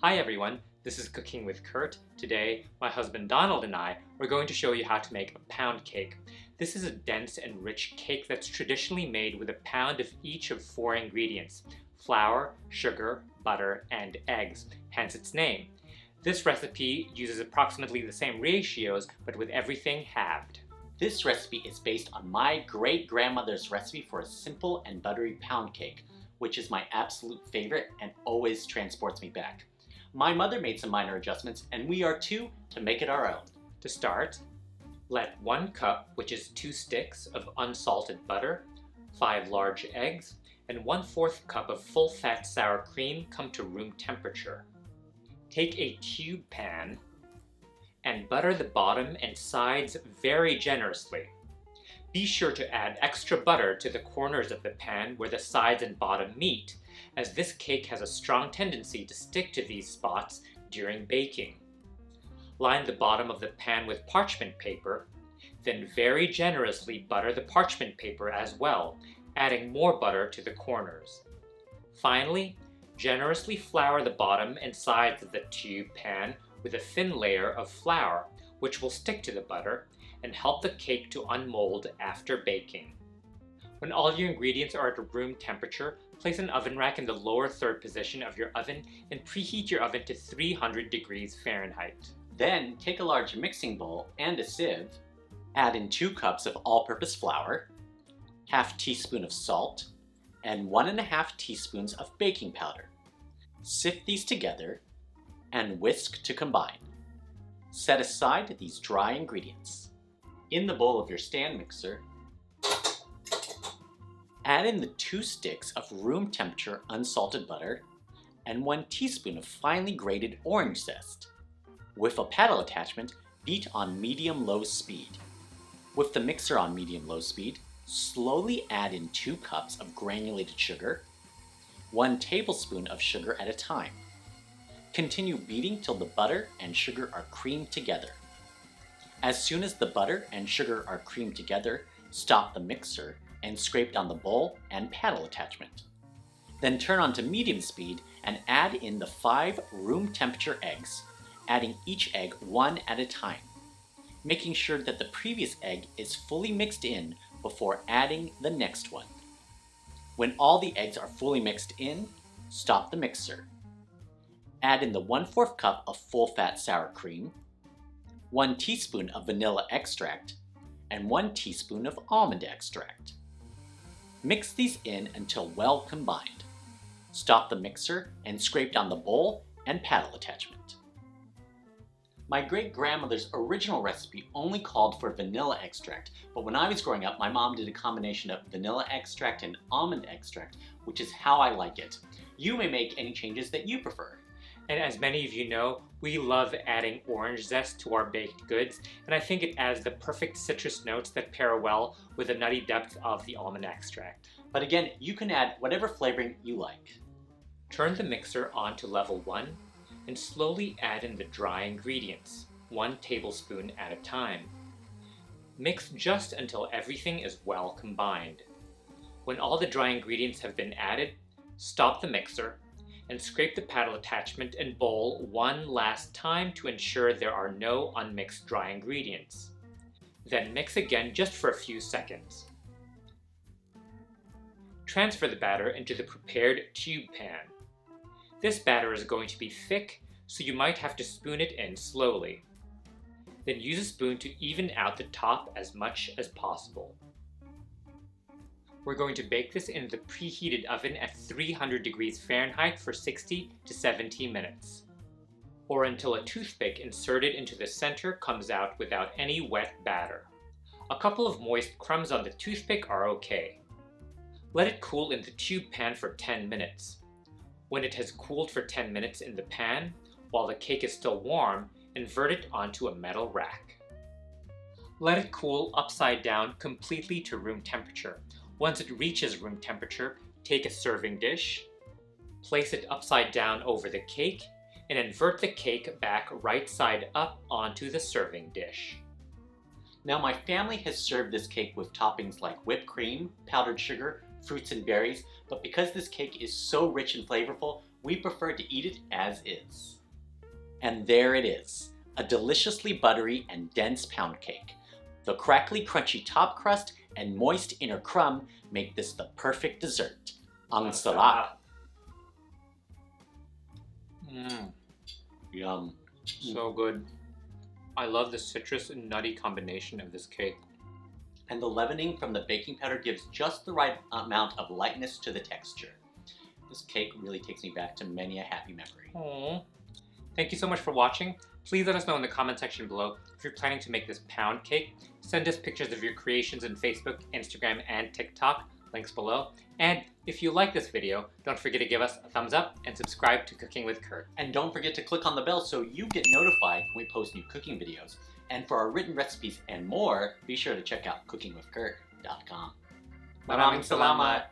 Hi everyone, this is Cooking with Kurt. Today, my husband Donald and I are going to show you how to make a pound cake. This is a dense and rich cake that's traditionally made with a pound of each of 4 ingredients: flour, sugar, butter, and eggs, hence its name. This recipe uses approximately the same ratios, but with everything halved. This recipe is based on my great-grandmother's recipe for a simple and buttery pound cake, which is my absolute favorite and always transports me back. My mother made some minor adjustments, and we are too, to make it our own. To start, let 1 cup, which is 2 sticks of unsalted butter, 5 large eggs, and 1/4 cup of full-fat sour cream come to room temperature. Take a tube pan and butter the bottom and sides very generously. Be sure to add extra butter to the corners of the pan where the sides and bottom meet, as this cake has a strong tendency to stick to these spots during baking. Line the bottom of the pan with parchment paper, then very generously butter the parchment paper as well, adding more butter to the corners. Finally, generously flour the bottom and sides of the tube pan with a thin layer of flour, which will stick to the butter and help the cake to unmold after baking. When all your ingredients are at room temperature, place an oven rack in the lower third position of your oven and preheat your oven to 300 degrees Fahrenheit. Then take a large mixing bowl and a sieve, add in 2 cups of all-purpose flour, 1/2 teaspoon of salt, and 1½ teaspoons of baking powder. Sift these together and whisk to combine. Set aside these dry ingredients. In the bowl of your stand mixer, add in the 2 sticks of room temperature unsalted butter and 1 teaspoon of finely grated orange zest. With a paddle attachment, beat on medium-low speed. With the mixer on medium-low speed, slowly add in 2 cups of granulated sugar, 1 tablespoon of sugar at a time. Continue beating till the butter and sugar are creamed together. As soon as the butter and sugar are creamed together, stop the mixer and scrape down the bowl and paddle attachment. Then turn on to medium speed and add in the 5 room temperature eggs, adding each egg 1 at a time, making sure that the previous egg is fully mixed in before adding the next one. When all the eggs are fully mixed in, stop the mixer. Add in the 1/4 cup of full-fat sour cream, 1 teaspoon of vanilla extract, and 1 teaspoon of almond extract. Mix these in until well combined. Stop the mixer and scrape down the bowl and paddle attachment. My great-grandmother's original recipe only called for vanilla extract, but when I was growing up, my mom did a combination of vanilla extract and almond extract, which is how I like it. You may make any changes that you prefer. And as many of you know, we love adding orange zest to our baked goods, and I think it adds the perfect citrus notes that pair well with the nutty depth of the almond extract. But again, you can add whatever flavoring you like. Turn the mixer on to level 1 and slowly add in the dry ingredients, 1 tablespoon at a time. Mix just until everything is well combined. When all the dry ingredients have been added, stop the mixer and scrape the paddle attachment and bowl 1 last time to ensure there are no unmixed dry ingredients. Then mix again just for a few seconds. Transfer the batter into the prepared tube pan. This batter is going to be thick, so you might have to spoon it in slowly. Then use a spoon to even out the top as much as possible. We're going to bake this in the preheated oven at 300 degrees Fahrenheit for 60 to 70 minutes, or until a toothpick inserted into the center comes out without any wet batter. A couple of moist crumbs on the toothpick are okay. Let it cool in the tube pan for 10 minutes. When it has cooled for 10 minutes in the pan, while the cake is still warm, invert it onto a metal rack. Let it cool upside down completely to room temperature. Once it reaches room temperature, take a serving dish, place it upside down over the cake, and invert the cake back right side up onto the serving dish. Now my family has served this cake with toppings like whipped cream, powdered sugar, fruits and berries, but because this cake is so rich and flavorful, We prefer to eat it as is. And there it is, a deliciously buttery and dense pound cake. The crackly crunchy top crust and moist inner crumb make this the perfect dessert. Ang sarap! Yum. So good. I love the citrus and nutty combination of this cake. And the leavening from the baking powder gives just the right amount of lightness to the texture. This cake really takes me back to many a happy memory. Aww. Thank you so much for watching. Please let us know in the comment section below if you're planning to make this pound cake. Send us pictures of your creations on Facebook, Instagram, and TikTok. Links below. And if you like this video, don't forget to give us a thumbs up and subscribe to Cooking with Kurt. And don't forget to click on the bell so you get notified when we post new cooking videos. And for our written recipes and more, be sure to check out cookingwithkurt.com. Maraming salamat!